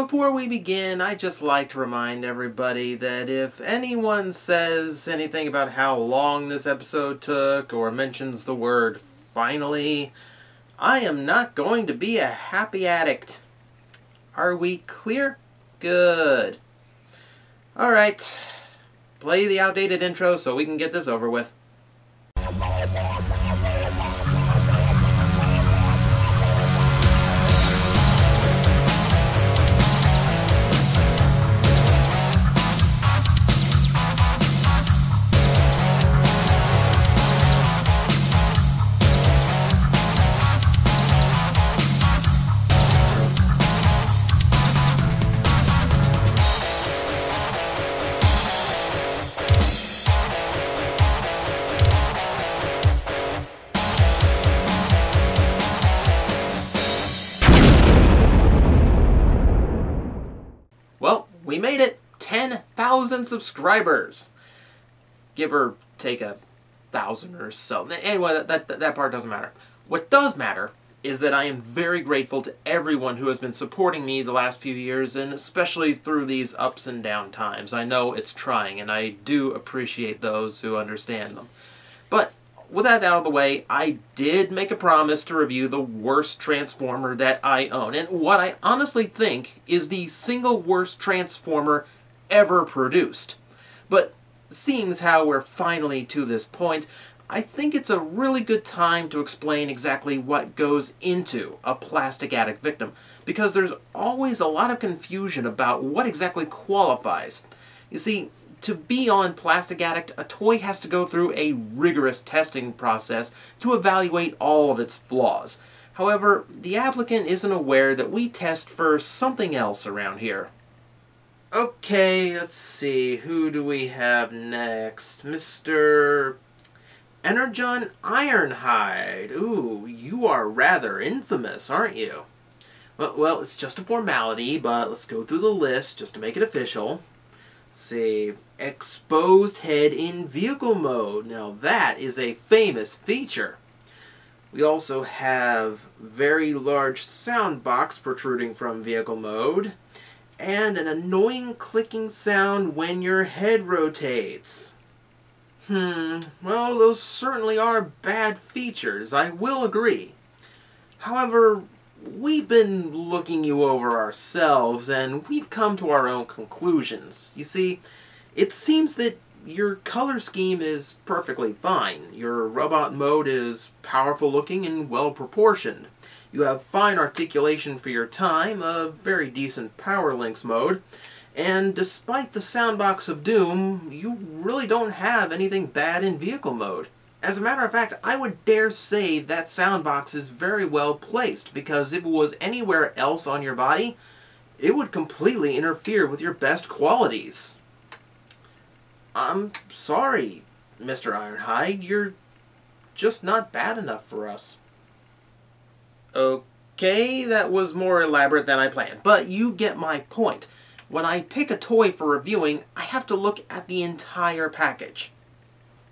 Before we begin, I'd just like to remind everybody that if anyone says anything about how long this episode took or mentions the word finally, I am not going to be a happy addict. Are we clear? Good. Alright, play the outdated intro so we can get this over with. Well, we made it! 10,000 subscribers! Give or take 1,000 or so. Anyway, that part doesn't matter. What does matter is that I am very grateful to everyone who has been supporting me the last few years, and especially through these ups and down times. I know it's trying, and I do appreciate those who understand them. But with that out of the way, I did make a promise to review the worst Transformer that I own, and what I honestly think is the single worst Transformer ever produced. But seeing as how we're finally to this point, I think it's a really good time to explain exactly what goes into a plastic addict victim, because there's always a lot of confusion about what exactly qualifies. You see, to be on Plastic Addict, a toy has to go through a rigorous testing process to evaluate all of its flaws. However, the applicant isn't aware that we test for something else around here. Okay, let's see, who do we have next? Mr. Energon Ironhide. Ooh, you are rather infamous, aren't you? Well, it's just a formality, but let's go through the list just to make it official. See, exposed head in vehicle mode. Now that is a famous feature. We also have very large sound box protruding from vehicle mode, and an annoying clicking sound when your head rotates. Well, those certainly are bad features, I will agree. However, we've been looking you over ourselves, and we've come to our own conclusions. You see, it seems that your color scheme is perfectly fine. Your robot mode is powerful looking and well proportioned. You have fine articulation for your time, a very decent power links mode, and despite the soundbox of doom, you really don't have anything bad in vehicle mode. As a matter of fact, I would dare say that soundbox is very well placed, because if it was anywhere else on your body, it would completely interfere with your best qualities. I'm sorry, Mr. Ironhide, you're just not bad enough for us. Okay, that was more elaborate than I planned, but you get my point. When I pick a toy for reviewing, I have to look at the entire package.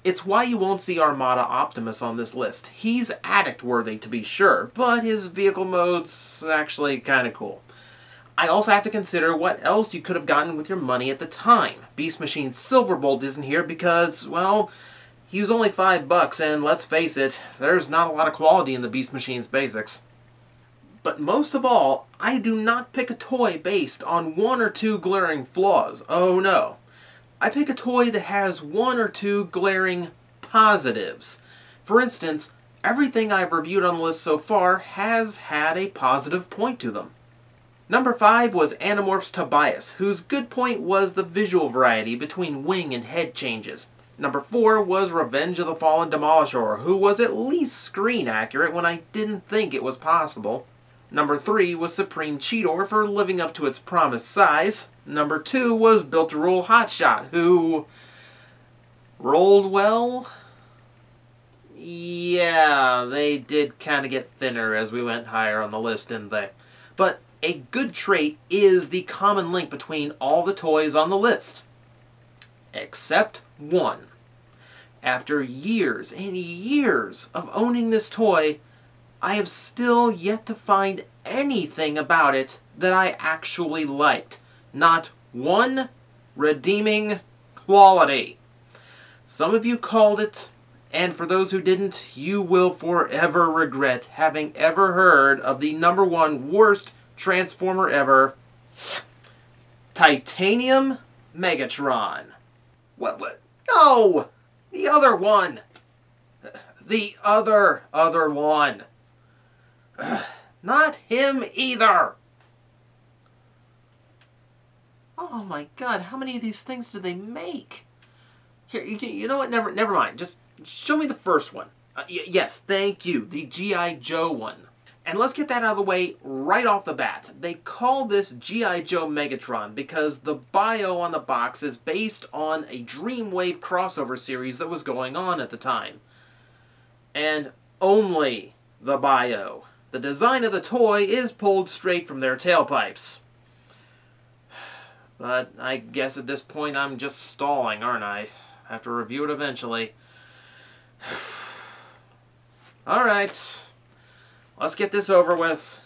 It's why you won't see Armada Optimus on this list. He's addict-worthy, to be sure, but his vehicle mode's actually kinda cool. I also have to consider what else you could have gotten with your money at the time. Beast Machine Silverbolt isn't here because, well, he was only $5, and let's face it, there's not a lot of quality in the Beast Machine's basics. But most of all, I do not pick a toy based on one or two glaring flaws. Oh no. I pick a toy that has one or two glaring positives. For instance, everything I've reviewed on the list so far has had a positive point to them. Number 5 was Animorphs Tobias, whose good point was the visual variety between wing and head changes. Number 4 was Revenge of the Fallen Demolisher, who was at least screen accurate when I didn't think it was possible. Number 3 was Supreme Cheetor for living up to its promised size. Number 2 was Built to Rule Hotshot, who rolled well? Yeah, they did kind of get thinner as we went higher on the list, didn't they? But a good trait is the common link between all the toys on the list. Except one. After years and years of owning this toy, I have still yet to find anything about it that I actually liked. Not one redeeming quality. Some of you called it, and for those who didn't, you will forever regret having ever heard of the #1 worst Transformer ever, Titanium Megatron. What? No! The other one! The other one. Not him either! Oh my god, how many of these things do they make? Here, you know what? Never mind. Just show me the first one. Yes, thank you. The G.I. Joe one. And let's get that out of the way right off the bat. They call this G.I. Joe Megatron because the bio on the box is based on a Dreamwave crossover series that was going on at the time. And only the bio. The design of the toy is pulled straight from their tailpipes. But I guess at this point I'm just stalling, aren't I? I have to review it eventually. Alright. Let's get this over with.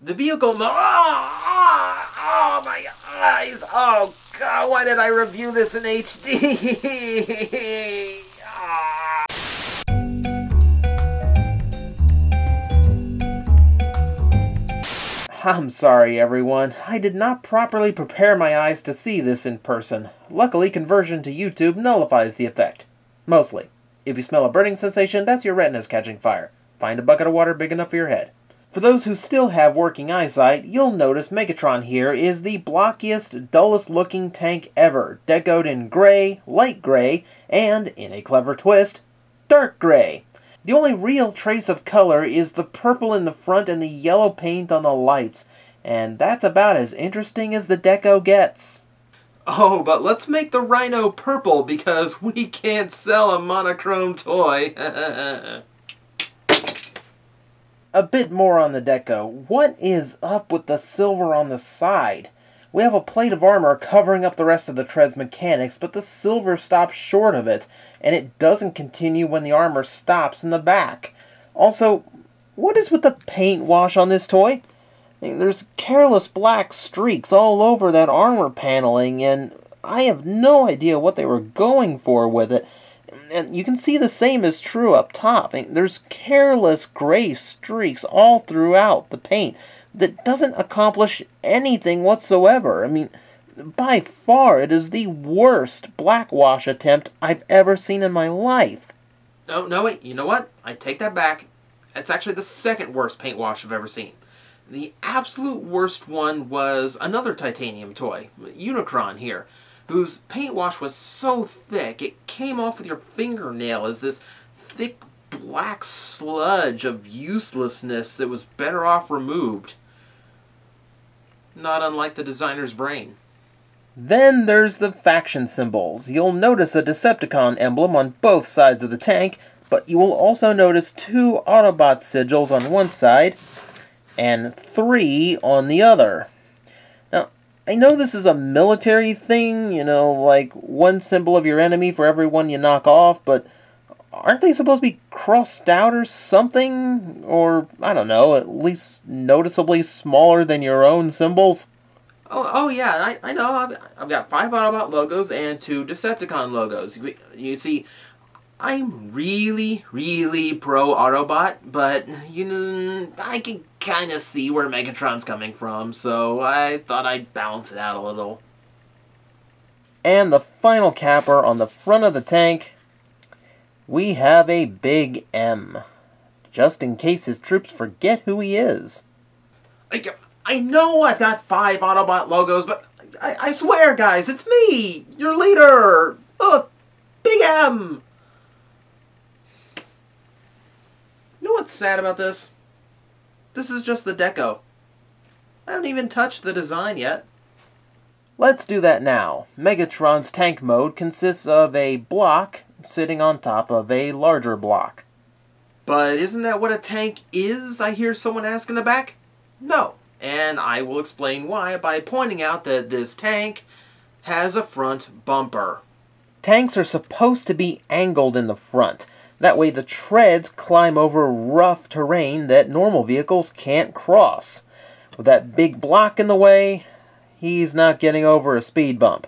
The vehicle... Oh, my eyes! Oh, God, why did I review this in HD? I'm sorry, everyone. I did not properly prepare my eyes to see this in person. Luckily, conversion to YouTube nullifies the effect. Mostly. If you smell a burning sensation, that's your retinas catching fire. Find a bucket of water big enough for your head. For those who still have working eyesight, you'll notice Megatron here is the blockiest, dullest looking tank ever, decoed in gray, light gray, and, in a clever twist, dark gray. The only real trace of color is the purple in the front and the yellow paint on the lights, and that's about as interesting as the deco gets. Oh, but let's make the Rhino purple because we can't sell a monochrome toy. A bit more on the deco. What is up with the silver on the side? We have a plate of armor covering up the rest of the tread's mechanics, but the silver stops short of it, and it doesn't continue when the armor stops in the back. Also, what is with the paint wash on this toy? I mean, there's careless black streaks all over that armor paneling, and I have no idea what they were going for with it. And you can see the same is true up top. I mean, there's careless gray streaks all throughout the paint that doesn't accomplish anything whatsoever. I mean, by far, it is the worst black wash attempt I've ever seen in my life. No, wait, you know what? I take that back. It's actually the second worst paint wash I've ever seen. The absolute worst one was another titanium toy, Unicron here, whose paint wash was so thick it came off with your fingernail as this thick black sludge of uselessness that was better off removed. Not unlike the designer's brain. Then there's the faction symbols. You'll notice a Decepticon emblem on both sides of the tank, but you will also notice 2 Autobot sigils on one side and 3 on the other. Now, I know this is a military thing, you know, like one symbol of your enemy for every one you knock off, but aren't they supposed to be crossed out or something? Or, I don't know, at least noticeably smaller than your own symbols? Oh yeah, I know. I've got 5 Autobot logos and 2 Decepticon logos. You see, I'm really pro Autobot, but, you know, I can kind of see where Megatron's coming from, so I thought I'd balance it out a little. And the final capper on the front of the tank, we have a big M, just in case his troops forget who he is. I know I've got 5 Autobot logos, but I swear, guys, it's me, your leader. Look, Big M. You know what's sad about this? This is just the deco. I haven't even touched the design yet. Let's do that now. Megatron's tank mode consists of a block sitting on top of a larger block. But isn't that what a tank is, I hear someone ask in the back? No. And I will explain why by pointing out that this tank has a front bumper. Tanks are supposed to be angled in the front. That way the treads climb over rough terrain that normal vehicles can't cross. With that big block in the way, he's not getting over a speed bump.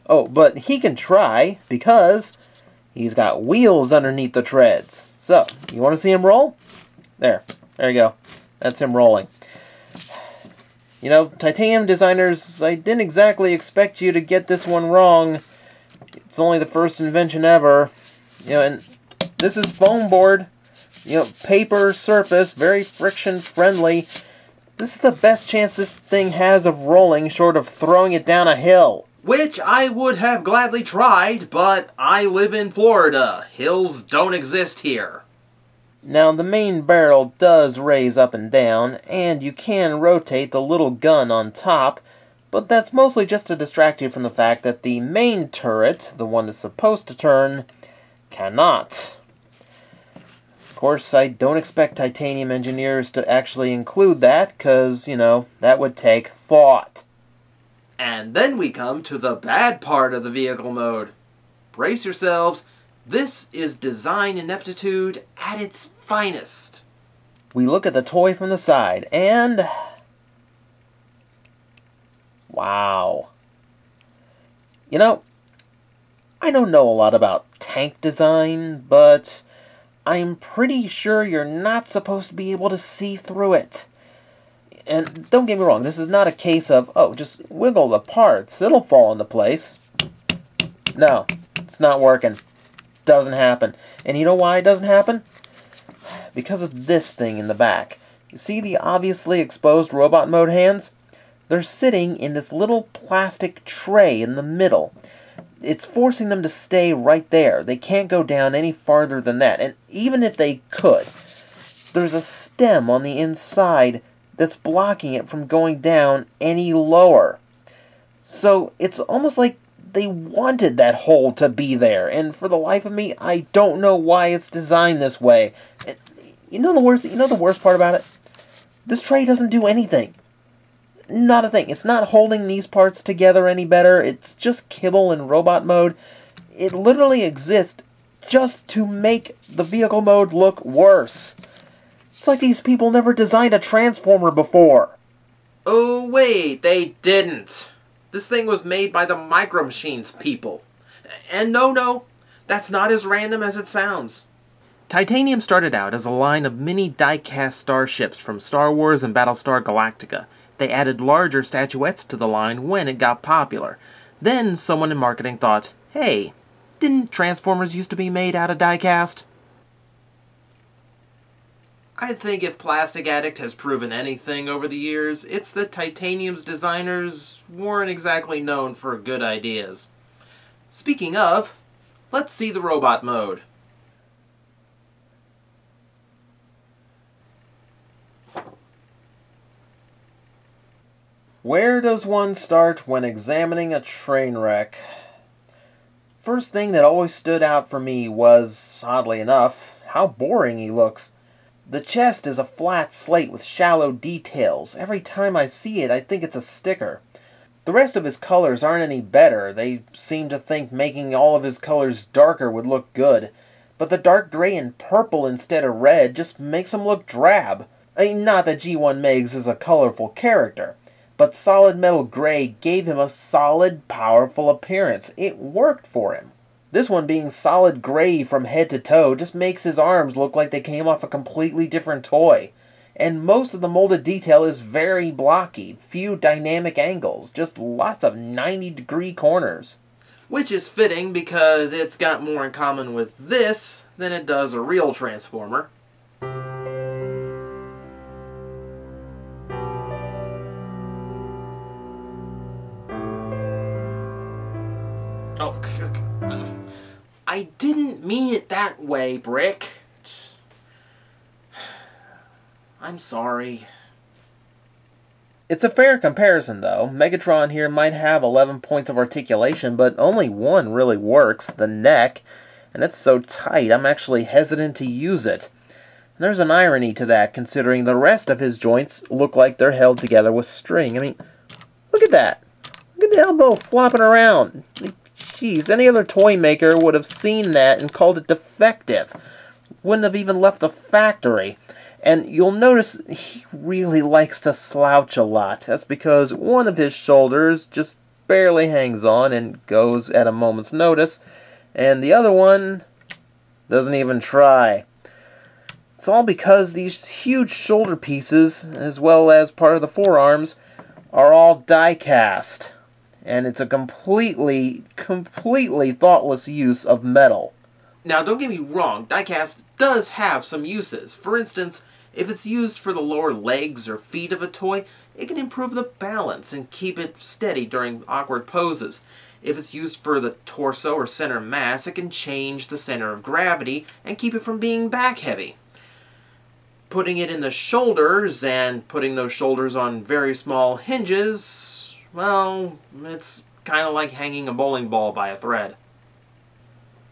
Oh, but he can try, because he's got wheels underneath the treads. So, you want to see him roll? There you go. That's him rolling. You know, titanium designers, I didn't exactly expect you to get this one wrong. It's only the first invention ever. You know, and this is foam board. You know, paper surface, very friction friendly. This is the best chance this thing has of rolling, short of throwing it down a hill. Which I would have gladly tried, but I live in Florida. Hills don't exist here. Now, the main barrel does raise up and down, and you can rotate the little gun on top, but that's mostly just to distract you from the fact that the main turret, the one that's supposed to turn, cannot. Of course, I don't expect titanium engineers to actually include that, because, you know, that would take thought. And then we come to the bad part of the vehicle mode. Brace yourselves, this is design ineptitude at its finest. We look at the toy from the side, and... wow. You know, I don't know a lot about tank design, but I'm pretty sure you're not supposed to be able to see through it. And don't get me wrong, this is not a case of, oh, just wiggle the parts, it'll fall into place. No, it's not working. Doesn't happen. And you know why it doesn't happen? Because of this thing in the back. You see the obviously exposed robot mode hands? They're sitting in this little plastic tray in the middle. It's forcing them to stay right there. They can't go down any farther than that. And even if they could, there's a stem on the inside that's blocking it from going down any lower. So it's almost like they wanted that hole to be there, and for the life of me, I don't know why it's designed this way. And you know the worst part about it? This tray doesn't do anything. Not a thing. It's not holding these parts together any better. It's just kibble in robot mode. It literally exists just to make the vehicle mode look worse. It's like these people never designed a transformer before. Oh wait, they didn't. This thing was made by the Micro Machines people. And no, that's not as random as it sounds. Titanium started out as a line of mini die-cast starships from Star Wars and Battlestar Galactica. They added larger statuettes to the line when it got popular. Then someone in marketing thought, hey, didn't Transformers used to be made out of die-cast? I think if Plastic Addict has proven anything over the years, it's that Titanium's designers weren't exactly known for good ideas. Speaking of, let's see the robot mode. Where does one start when examining a train wreck? First thing that always stood out for me was, oddly enough, how boring he looks. The chest is a flat slate with shallow details. Every time I see it, I think it's a sticker. The rest of his colors aren't any better. They seem to think making all of his colors darker would look good. But the dark gray and purple instead of red just makes him look drab. I mean, not that TJOmega is a colorful character, but solid metal gray gave him a solid, powerful appearance. It worked for him. This one being solid gray from head to toe just makes his arms look like they came off a completely different toy. And most of the molded detail is very blocky, few dynamic angles, just lots of 90-degree corners. Which is fitting because it's got more in common with this than it does a real Transformer. Oh, I didn't mean it that way, Brick. I'm sorry. It's a fair comparison, though. Megatron here might have 11 points of articulation, but only one really works, the neck. And it's so tight, I'm actually hesitant to use it. And there's an irony to that, considering the rest of his joints look like they're held together with string. I mean, look at that. Look at the elbow flopping around. Jeez, any other toy maker would have seen that and called it defective. Wouldn't have even left the factory. And you'll notice he really likes to slouch a lot. That's because one of his shoulders just barely hangs on and goes at a moment's notice, and the other one doesn't even try. It's all because these huge shoulder pieces, as well as part of the forearms, are all die-cast. And it's a completely thoughtless use of metal. Now, don't get me wrong, die-cast does have some uses. For instance, if it's used for the lower legs or feet of a toy, it can improve the balance and keep it steady during awkward poses. If it's used for the torso or center mass, it can change the center of gravity and keep it from being back-heavy. Putting it in the shoulders and putting those shoulders on very small hinges, well, it's kind of like hanging a bowling ball by a thread.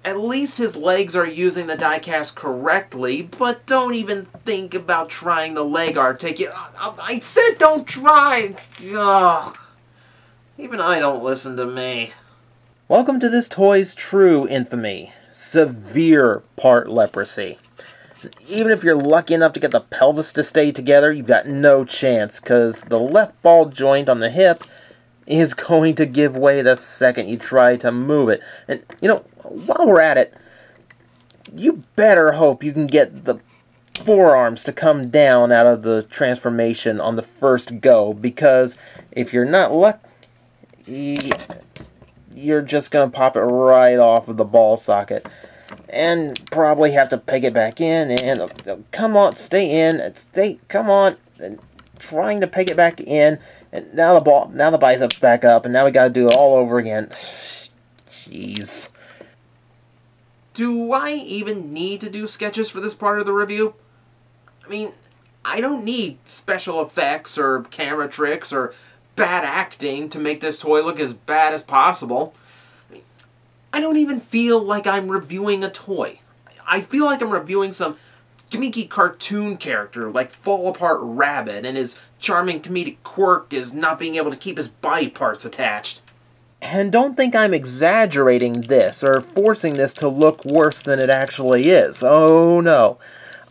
At least his legs are using the die-cast correctly, but don't even think about trying the leg art. I said don't try! Ugh. Even I don't listen to me. Welcome to this toy's true infamy. Severe part leprosy. Even if you're lucky enough to get the pelvis to stay together, you've got no chance, because the left ball joint on the hip is going to give way the second you try to move it. And, you know, while we're at it, you better hope you can get the forearms to come down out of the transformation on the first go, because if you're not lucky, you're just going to pop it right off of the ball socket. And probably have to peg it back in, and come on, stay in, come on, and trying to peg it back in, and now the bicep's back up, and now we gotta do it all over again. Jeez. Do I even need to do sketches for this part of the review? I mean, I don't need special effects or camera tricks or bad acting to make this toy look as bad as possible. I don't even feel like I'm reviewing a toy. I feel like I'm reviewing some gimmicky cartoon character like Fall Apart Rabbit, and his charming comedic quirk is not being able to keep his body parts attached. And don't think I'm exaggerating this or forcing this to look worse than it actually is. Oh no.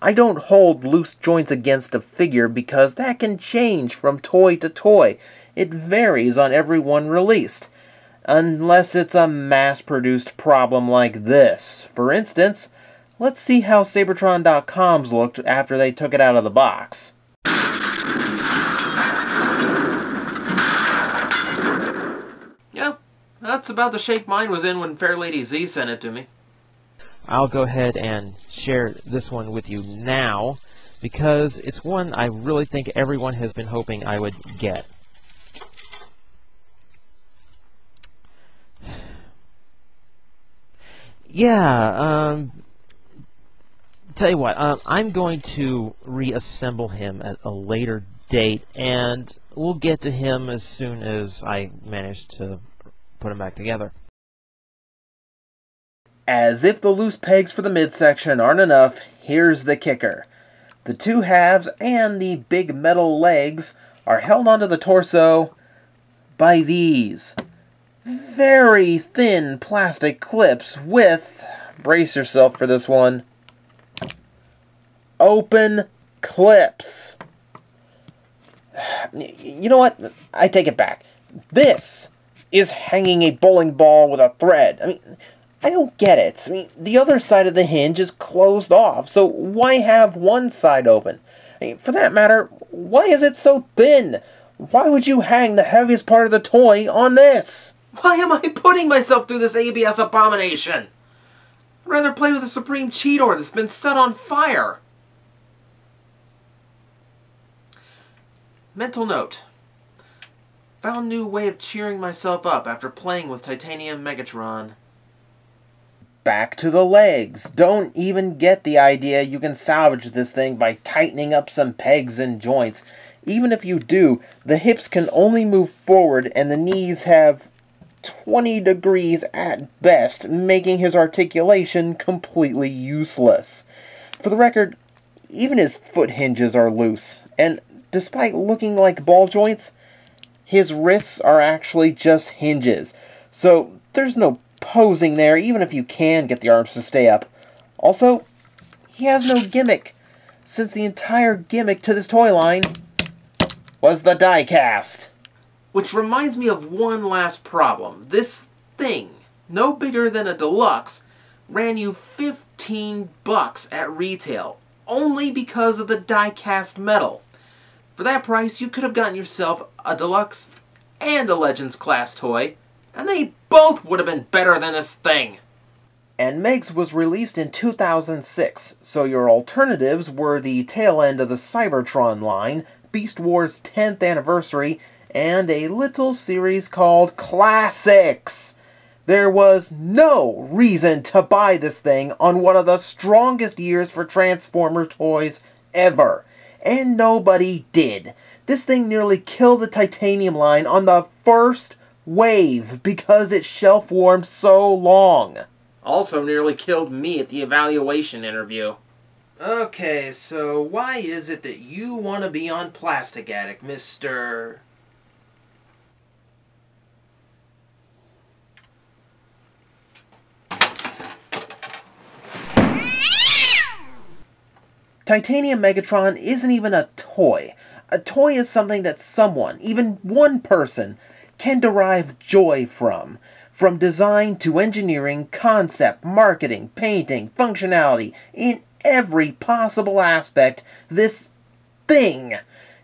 I don't hold loose joints against a figure because that can change from toy to toy. It varies on every one released. Unless it's a mass-produced problem like this. For instance, let's see how Sabertron.com's looked after they took it out of the box. Yeah, that's about the shape mine was in when Fairlady Z sent it to me. I'll go ahead and share this one with you now, because it's one I really think everyone has been hoping I would get. Yeah, tell you what, I'm going to reassemble him at a later date, and we'll get to him as soon as I manage to put him back together. As if the loose pegs for the midsection aren't enough, here's the kicker. The two halves and the big metal legs are held onto the torso by these very thin plastic clips with, brace yourself for this one, open clips. You know what? I take it back. This is hanging a bowling ball with a thread. I mean, I don't get it. I mean, the other side of the hinge is closed off, so why have one side open? I mean, for that matter, why is it so thin? Why would you hang the heaviest part of the toy on this? Why am I putting myself through this ABS abomination? I'd rather play with a Supreme Cheetor that's been set on fire. Mental note. Found a new way of cheering myself up after playing with Titanium Megatron. Back to the legs. Don't even get the idea you can salvage this thing by tightening up some pegs and joints. Even if you do, the hips can only move forward and the knees have 20 degrees at best, making his articulation completely useless. For the record, even his foot hinges are loose, and despite looking like ball joints, his wrists are actually just hinges. So there's no posing there, even if you can get the arms to stay up. Also, he has no gimmick. since the entire gimmick to this toy line was the die-cast. Which reminds me of one last problem. This thing, no bigger than a deluxe, ran you $15 at retail, only because of the die-cast metal. For that price, you could have gotten yourself a deluxe and a Legends class toy, and they both would have been better than this thing. And Megs was released in 2006, so your alternatives were the tail end of the Cybertron line, Beast Wars 10th Anniversary, and a little series called Classics. There was no reason to buy this thing on one of the strongest years for Transformer toys ever, and nobody did. This thing nearly killed the Titanium line on the first wave because it shelf-warmed so long. Also nearly killed me at the evaluation interview. Okay, so why is it that you want to be on Plastic Addict, Mr. Titanium Megatron isn't even a toy. A toy is something that someone, even one person, can derive joy from. From design to engineering, concept, marketing, painting, functionality, in every possible aspect, this thing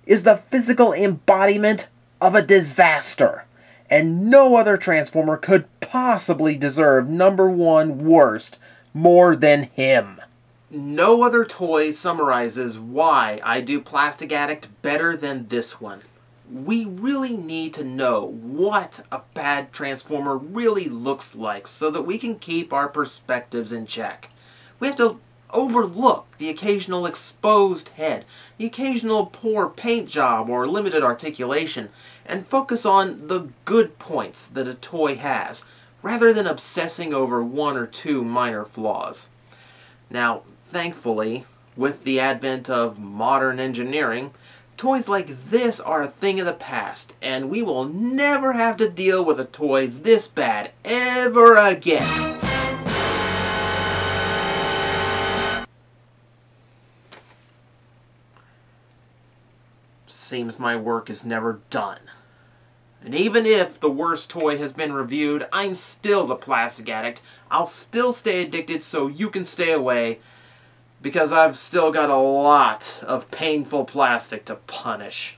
is the physical embodiment of a disaster. And no other Transformer could possibly deserve #1 worst more than him. No other toy summarizes why I do Plastic Addict better than this one. We really need to know what a bad Transformer really looks like so that we can keep our perspectives in check. We have to overlook the occasional exposed head, the occasional poor paint job or limited articulation, and focus on the good points that a toy has, rather than obsessing over one or two minor flaws. Now, thankfully, with the advent of modern engineering, toys like this are a thing of the past, and we will never have to deal with a toy this bad ever again. Seems my work is never done. And even if the worst toy has been reviewed, I'm still the Plastic Addict. I'll still stay addicted so you can stay away, because I've still got a lot of painful plastic to punish.